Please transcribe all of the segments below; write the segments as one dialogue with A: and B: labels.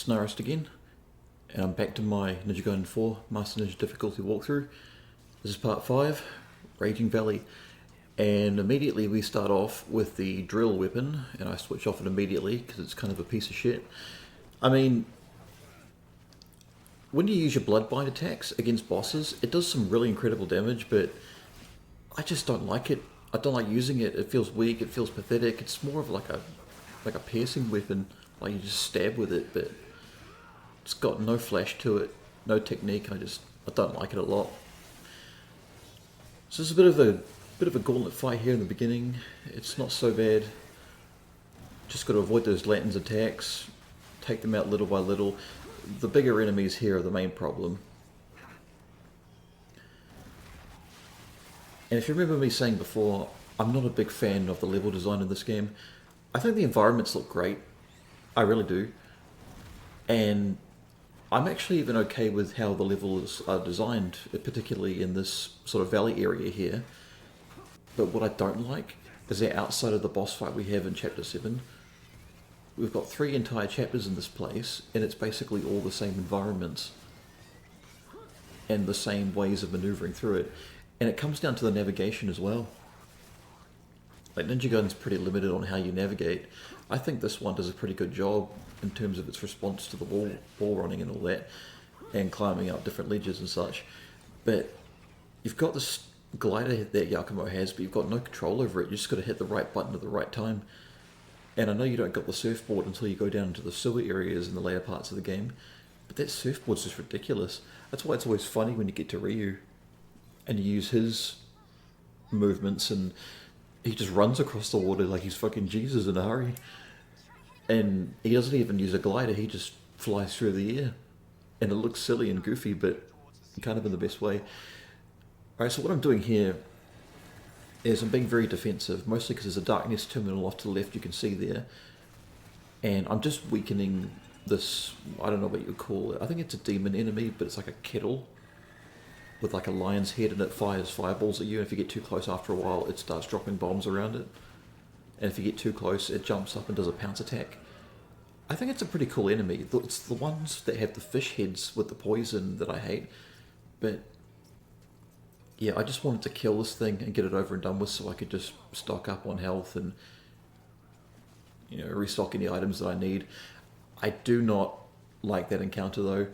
A: Snarist again, and I'm back to my Ninja Gaiden 4 Master Ninja difficulty walkthrough. This is part 5, Raging Valley, and immediately we start off with the drill weapon, and I switch off it immediately because it's kind of a piece of shit. I mean, when you use your Bloodbind attacks against bosses, it does some really incredible damage, but I just don't like it. I don't like using it. It feels weak, it feels pathetic. It's more of like a piercing weapon, like you just stab with it, but it's got no flash to it, no technique. I don't like it a lot. So it's a bit of a gauntlet fight here in the beginning. It's not so bad. Just got to avoid those Latin's attacks, take them out little by little. The bigger enemies here are the main problem. And if you remember me saying before, I'm not a big fan of the level design in this game. I think the environments look great. I really do. And I'm actually even okay with how the levels are designed, particularly in this sort of valley area here. But what I don't like is that outside of the boss fight we have in Chapter 7, we've got 3 entire chapters in this place, and it's basically all the same environments and the same ways of maneuvering through it. And it comes down to the navigation as well. Like, Ninja Gaiden's pretty limited on how you navigate. I think this one does a pretty good job in terms of its response to the wall running and all that, and climbing up different ledges and such. But you've got this glider that Yakumo has, but you've got no control over it. You just got to hit the right button at the right time. And I know you don't get the surfboard until you go down into the sewer areas in the later parts of the game, but that surfboard's just ridiculous. That's why it's always funny when you get to Ryu and you use his movements and he just runs across the water like he's fucking Jesus in a hurry. And he doesn't even use a glider, he just flies through the air. And it looks silly and goofy, but kind of in the best way. Alright, so what I'm doing here is I'm being very defensive, mostly because there's a darkness terminal off to the left you can see there. And I'm just weakening this, I don't know what you would call it. I think it's a demon enemy, but it's like a kettle with like a lion's head, and it fires fireballs at you. And if you get too close after a while, it starts dropping bombs around it. And if you get too close, it jumps up and does a pounce attack. I think it's a pretty cool enemy. It's the ones that have the fish heads with the poison that I hate. But yeah, I just wanted to kill this thing and get it over and done with so I could just stock up on health and, you know, restock any items that I need. I do not like that encounter though.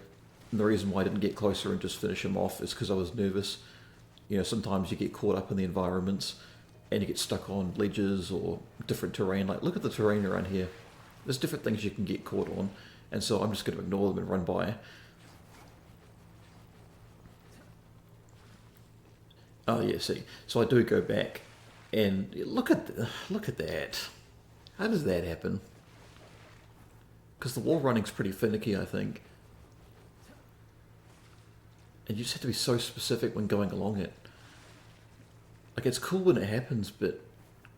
A: And the reason why I didn't get closer and just finish him off is because I was nervous. You know, sometimes you get caught up in the environments and you get stuck on ledges or different terrain. Like, look at the terrain around here. There's different things you can get caught on. And so I'm just going to ignore them and run by. Oh yeah, see. So I do go back and look at that. How does that happen? Because the wall running's pretty finicky, I think. And you just have to be so specific when going along it. Like, it's cool when it happens, but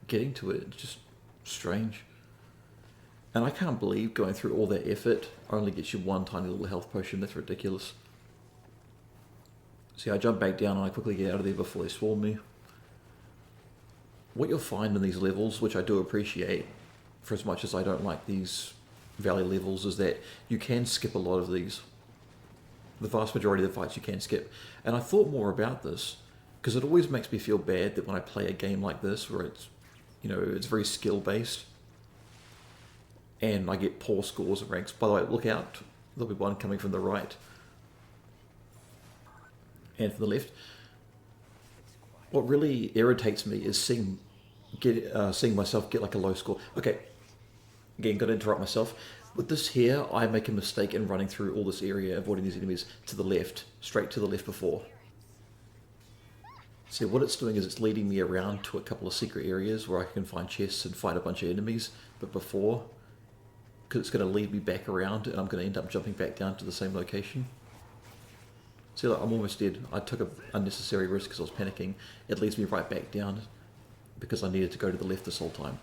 A: getting to it, it's just strange. And I can't believe going through all that effort only gets you one tiny little health potion. That's ridiculous. See, I jump back down and I quickly get out of there before they swarm me. What you'll find in these levels, which I do appreciate, for as much as I don't like these valley levels, is that you can skip a lot of these. The vast majority of the fights you can skip. And I thought more about this, because it always makes me feel bad that when I play a game like this, where it's, you know, it's very skill based, and I get poor scores and ranks. By the way, look out, there'll be one coming from the right and from the left. What really irritates me is seeing myself get like a low score. Okay, again, got to interrupt myself. With this here, I make a mistake in running through all this area, avoiding these enemies to the left, straight to the left before. See, what it's doing is it's leading me around to a couple of secret areas where I can find chests and fight a bunch of enemies, but before, because it's going to lead me back around and I'm going to end up jumping back down to the same location. See, like, I'm almost dead. I took an unnecessary risk because I was panicking. It leads me right back down because I needed to go to the left this whole time.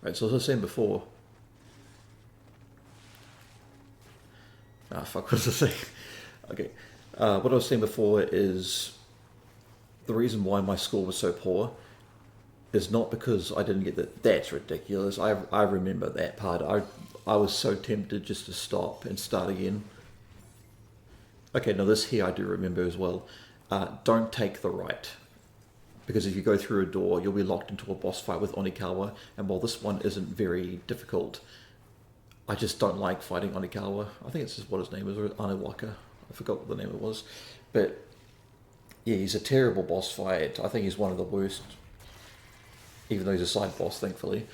A: Right, so as I was saying before... fuck, what was I saying? Okay, what I was saying before is the reason why my score was so poor is not because I didn't get that. That's ridiculous. I remember that part. I was so tempted just to stop and start again. Okay, now this here I do remember as well. Don't take the right. Because if you go through a door, you'll be locked into a boss fight with Onikawa, and while this one isn't very difficult, I just don't like fighting Onikawa. I think it's just what his name is, or Anawaka. I forgot what the name it was. But yeah, he's a terrible boss fight. I think he's one of the worst, even though he's a side boss, thankfully.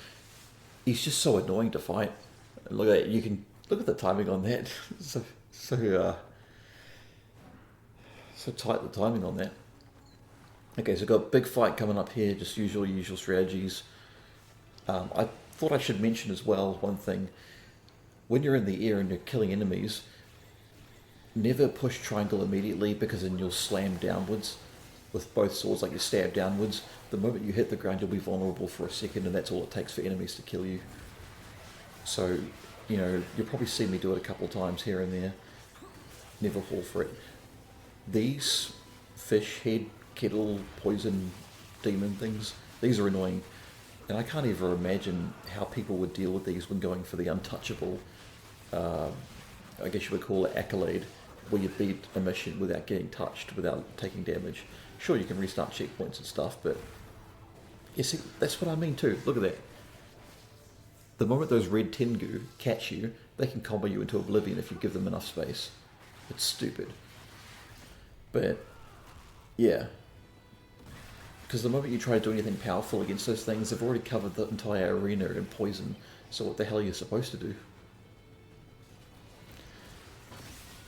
A: He's just so annoying to fight. Look at it, you can look at the timing on that. So tight the timing on that. Okay, so we've got a big fight coming up here, just usual strategies. I thought I should mention as well one thing. When you're in the air and you're killing enemies, never push triangle immediately, because then you'll slam downwards with both swords, like you stab downwards. The moment you hit the ground, you'll be vulnerable for a second, and that's all it takes for enemies to kill you. So, you know, you'll probably see me do it a couple of times here and there. Never fall for it. These fish head, kettle, poison, demon things, these are annoying. And I can't even imagine how people would deal with these when going for the untouchable, I guess you would call it accolade, where you beat a mission without getting touched, without taking damage. Sure, you can restart checkpoints and stuff, but you see, that's what I mean too. Look at that. The moment those red Tengu catch you, they can combo you into oblivion if you give them enough space. It's stupid. But, yeah. Because the moment you try to do anything powerful against those things, they've already covered the entire arena in poison. So what the hell are you supposed to do?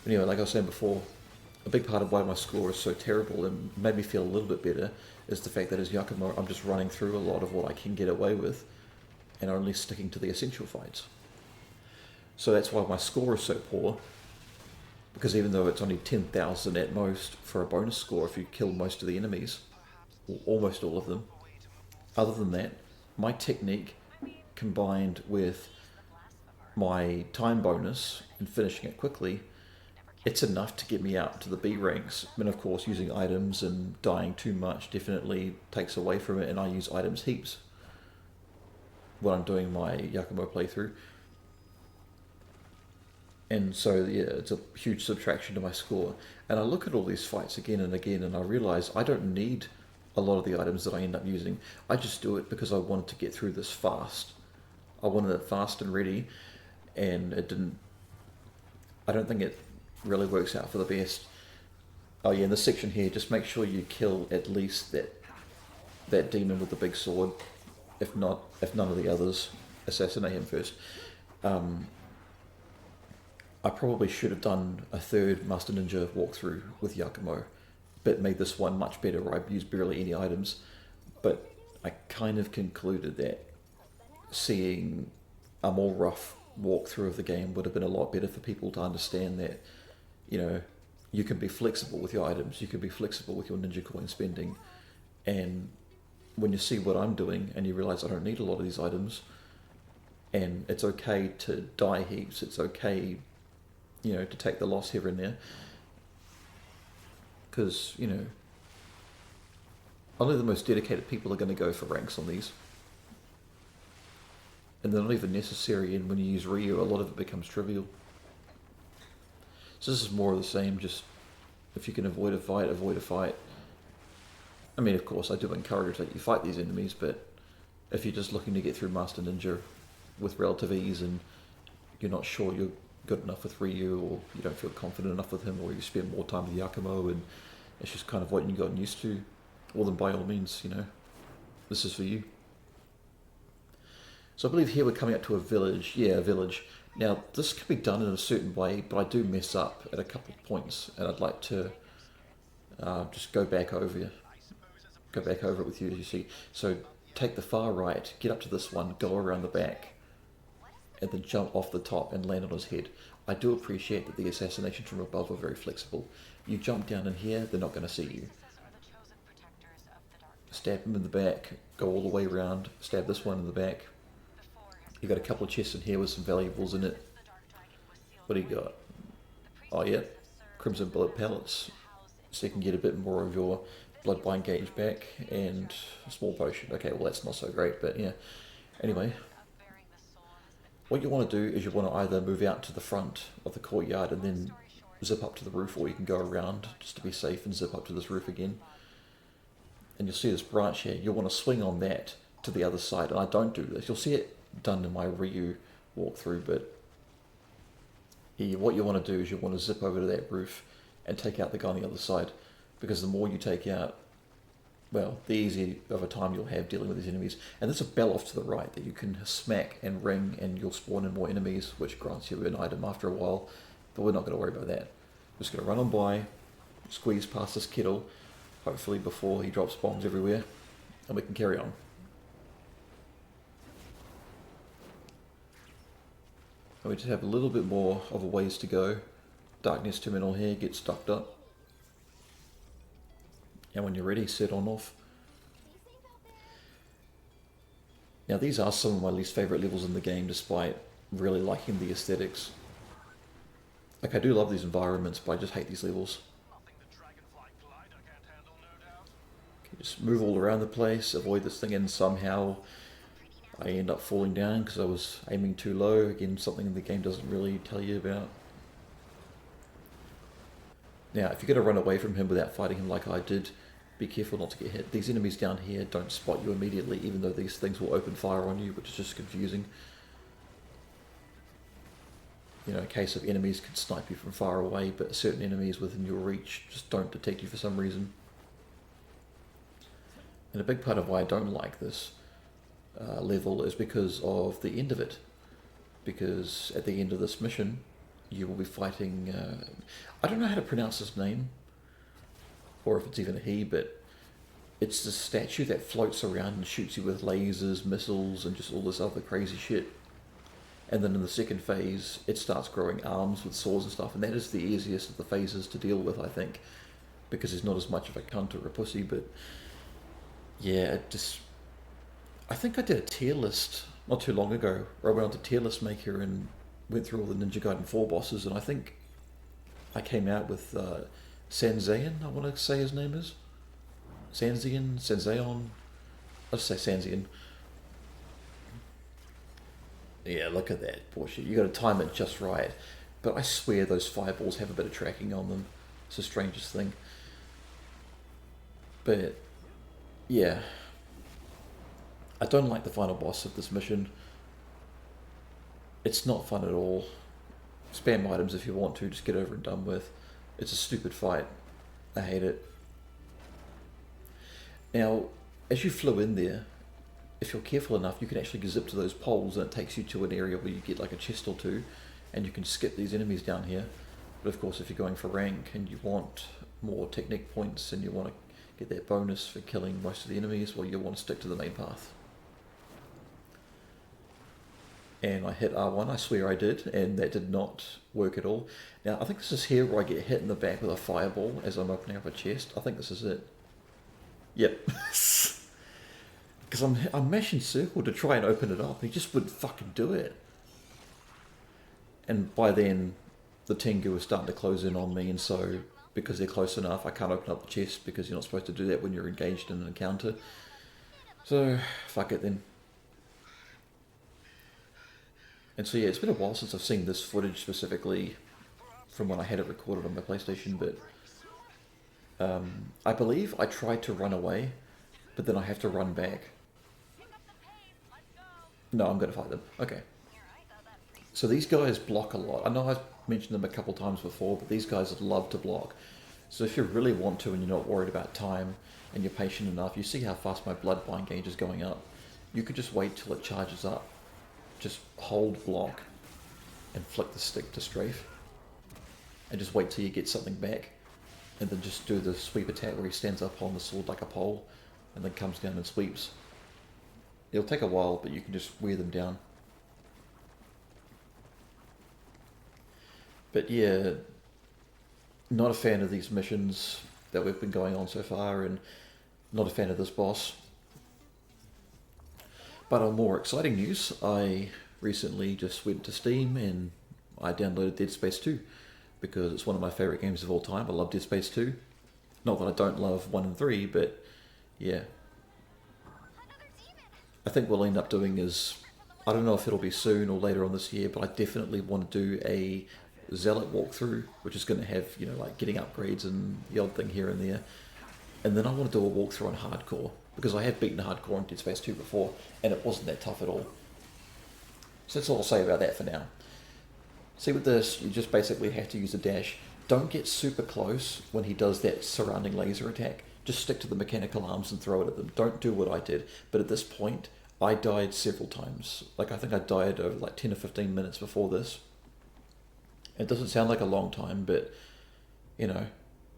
A: Anyway, like I was saying before, a big part of why my score is so terrible and made me feel a little bit better is the fact that as Yakumo, I'm just running through a lot of what I can get away with and only sticking to the essential fights. So that's why my score is so poor, because even though it's only 10,000 at most for a bonus score if you kill most of the enemies, or almost all of them, other than that, my technique combined with my time bonus and finishing it quickly, it's enough to get me out to the B ranks. And of course, using items and dying too much definitely takes away from it, and I use items heaps when I'm doing my Yakumo playthrough. And so, yeah, it's a huge subtraction to my score. And I look at all these fights again and again, and I realise I don't need a lot of the items that I end up using. I just do it because I wanted to get through this fast. I wanted it fast and ready, and it didn't... I don't think it really works out for the best. Oh yeah, in this section here, just make sure you kill at least that demon with the big sword. If none of the others, assassinate him first. I probably should have done a third Master Ninja walkthrough with Yakumo, but made this one much better where I used barely any items. But I kind of concluded that seeing a more rough walkthrough of the game would have been a lot better for people to understand that, you know, you can be flexible with your items, you can be flexible with your ninja coin spending, and when you see what I'm doing and you realise I don't need a lot of these items, and it's okay to die heaps, it's okay, you know, to take the loss here and there, because, you know, only the most dedicated people are going to go for ranks on these. And they're not even necessary, and when you use Ryu, a lot of it becomes trivial. So this is more of the same, just if you can avoid a fight, avoid a fight. I mean, of course, I do encourage that you fight these enemies, but if you're just looking to get through Master Ninja with relative ease and you're not sure you're good enough with Ryu, or you don't feel confident enough with him, or you spend more time with Yakumo and it's just kind of what you've gotten used to, well then by all means, you know, this is for you. So I believe here we're coming up to a village. Yeah, a village. Now, this can be done in a certain way, but I do mess up at a couple of points, and I'd like to just go back over it with you, as you see. So take the far right, get up to this one, go around the back, and then jump off the top and land on his head. I do appreciate that the assassinations from above are very flexible. You jump down in here, they're not going to see you. Stab him in the back, go all the way around, stab this one in the back. You've got a couple of chests in here with some valuables in it. What do you got? Oh yeah, crimson bullet pellets, so you can get a bit more of your bloodbind gauge back, and a small potion. Okay, well that's not so great, but yeah. Anyway, what you want to do is you want to either move out to the front of the courtyard and then zip up to the roof, or you can go around just to be safe and zip up to this roof again. And you'll see this branch here. You'll want to swing on that to the other side, and I don't do this. You'll see it done in my Ryu walkthrough, but what you want to do is you want to zip over to that roof and take out the guy on the other side, because the more you take out, well, the easier of a time you'll have dealing with these enemies. And there's a bell off to the right that you can smack and ring, and you'll spawn in more enemies, which grants you an item after a while, but we're not going to worry about that. We're just going to run on by, squeeze past this kettle, hopefully before he drops bombs everywhere, and we can carry on. And we just have a little bit more of a ways to go. Darkness Terminal here gets stocked up. And when you're ready, set on off. Now these are some of my least favourite levels in the game, despite really liking the aesthetics. Like, I do love these environments, but I just hate these levels. Okay, just move all around the place, avoid this thing, and somehow I end up falling down because I was aiming too low. Again, something the game doesn't really tell you about. Now, if you're going to run away from him without fighting him like I did, be careful not to get hit. These enemies down here don't spot you immediately, even though these things will open fire on you, which is just confusing. You know, a case of enemies can snipe you from far away, but certain enemies within your reach just don't detect you for some reason. And a big part of why I don't like this level is because of the end of it. Because at the end of this mission, you will be fighting, I don't know how to pronounce his name, or if it's even a he, but it's the statue that floats around and shoots you with lasers, missiles, and just all this other crazy shit. And then in the second phase, it starts growing arms with swords and stuff, and that is the easiest of the phases to deal with, I think, because he's not as much of a cunt or a pussy. But yeah, I think I did a tier list not too long ago, where I went on to tier list maker and went through all the Ninja Gaiden 4 bosses, and I think I came out with Sanzeon, I want to say his name is. Sanzeon. I'll just say Sanzeon. Yeah, look at that bullshit. You got to time it just right. But I swear those fireballs have a bit of tracking on them. It's the strangest thing. But yeah, I don't like the final boss of this mission. It's not fun at all. Spam items if you want to, just get over and done with. It's a stupid fight. I hate it. Now, as you flew in there, if you're careful enough, you can actually zip to those poles, and it takes you to an area where you get like a chest or two, and you can skip these enemies down here. But of course, if you're going for rank and you want more technique points and you want to get that bonus for killing most of the enemies, well, you'll want to stick to the main path. And I hit R1, I swear I did, and that did not work at all. Now, I think this is here where I get hit in the back with a fireball as I'm opening up a chest. I think this is it. Yep. Because I'm mashing circle to try and open it up. He just wouldn't fucking do it. And by then, the Tengu is starting to close in on me, and so, because they're close enough, I can't open up the chest, because you're not supposed to do that when you're engaged in an encounter. So, fuck it then. And so yeah, it's been a while since I've seen this footage specifically from when I had it recorded on my PlayStation, but I believe I tried to run away, but then I have to run back. No, I'm going to fight them. Okay. So these guys block a lot. I know I've mentioned them a couple times before, but these guys love to block. So if you really want to and you're not worried about time and you're patient enough, you see how fast my bloodbind gauge is going up. You could just wait till it charges up. Just hold block and flick the stick to strafe, and just wait till you get something back, and then just do the sweep attack where he stands up on the sword like a pole and then comes down and sweeps. It'll take a while, but you can just wear them down. But yeah, not a fan of these missions that we've been going on so far, and not a fan of this boss. But on more exciting news, I recently just went to Steam and I downloaded Dead Space 2 because it's one of my favourite games of all time. I love Dead Space 2. Not that I don't love 1 and 3, but yeah. I think what we'll end up doing is I don't know if it'll be soon or later on this year, but I definitely want to do a Zealot walkthrough, which is going to have, you know, like getting upgrades and the odd thing here and there. And then I want to do a walkthrough on hardcore, because I have beaten hardcore in Dead Space 2 before, and it wasn't that tough at all. So that's all I'll say about that for now. See, with this, you just basically have to use a dash. Don't get super close when he does that surrounding laser attack. Just stick to the mechanical arms and throw it at them. Don't do what I did. But at this point, I died several times. Like, I think I died over like 10 or 15 minutes before this. It doesn't sound like a long time, but, you know,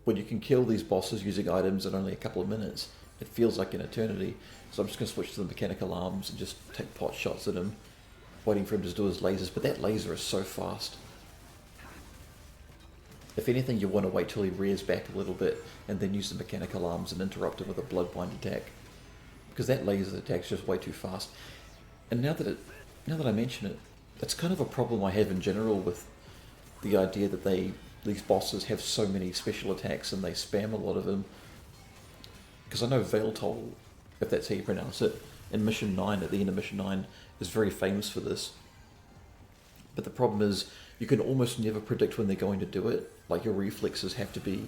A: when you can kill these bosses using items in only a couple of minutes, it feels like an eternity. So I'm just going to switch to the mechanical arms and just take pot shots at him, waiting for him to do his lasers. But that laser is so fast. If anything, you want to wait till he rears back a little bit and then use the mechanical arms and interrupt him with a bloodbind attack, because that laser attack is just way too fast. And now that I mention it, it's kind of a problem I have in general with the idea that these bosses have so many special attacks and they spam a lot of them. Because I know Veiltol, if that's how you pronounce it, in Mission 9, at the end of Mission 9, is very famous for this. But the problem is, you can almost never predict when they're going to do it. Like, your reflexes have to be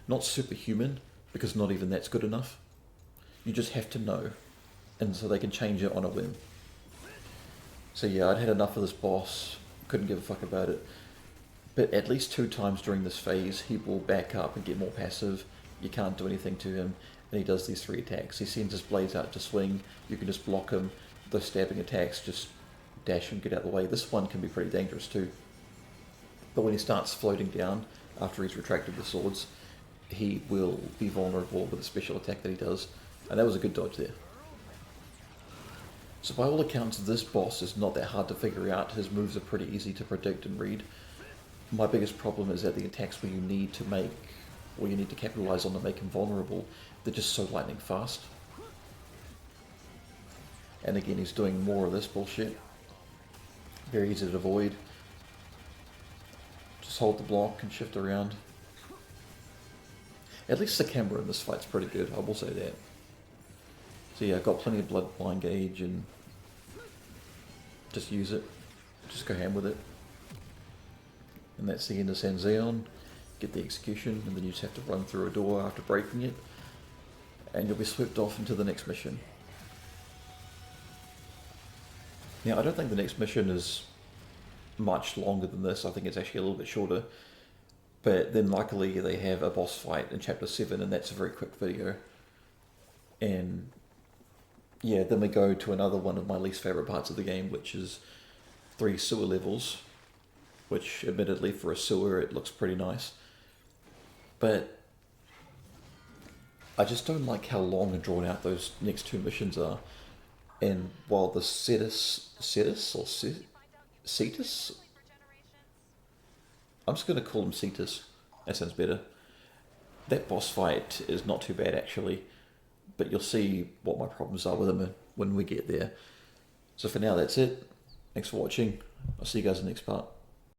A: not superhuman, because not even that's good enough. You just have to know. And so they can change it on a whim. So yeah, I'd had enough of this boss. Couldn't give a fuck about it. But at least 2 times during this phase, he will back up and get more passive. You can't do anything to him. And he does these 3 attacks. He sends his blades out to swing. You can just block him. Those stabbing attacks, just dash and get out of the way. This one can be pretty dangerous too. But when he starts floating down, after he's retracted the swords, he will be vulnerable with a special attack that he does. And that was a good dodge there. So by all accounts, this boss is not that hard to figure out. His moves are pretty easy to predict and read. My biggest problem is that the attacks where you need to capitalize on to make him vulnerable, they're just so lightning fast. And again, he's doing more of this bullshit. Very easy to avoid. Just hold the block and shift around. At least the camera in this fight's pretty good, I will say that. So yeah, I've got plenty of blood blind gauge and just use it. Just go ham with it. And that's the end of Sanzeon. Get the execution, and then you just have to run through a door after breaking it, and you'll be swept off into the next mission. Now, I don't think the next mission is much longer than this. I think it's actually a little bit shorter. But then luckily they have a boss fight in Chapter 7, and that's a very quick video. And yeah, then we go to another one of my least favourite parts of the game, which is 3 sewer levels. Which, admittedly, for a sewer, it looks pretty nice. But I just don't like how long and drawn out those next 2 missions are. And while the Cetus, I'm just going to call him Cetus, that sounds better. That boss fight is not too bad, actually. But you'll see what my problems are with him when we get there. So for now, that's it. Thanks for watching. I'll see you guys in the next part.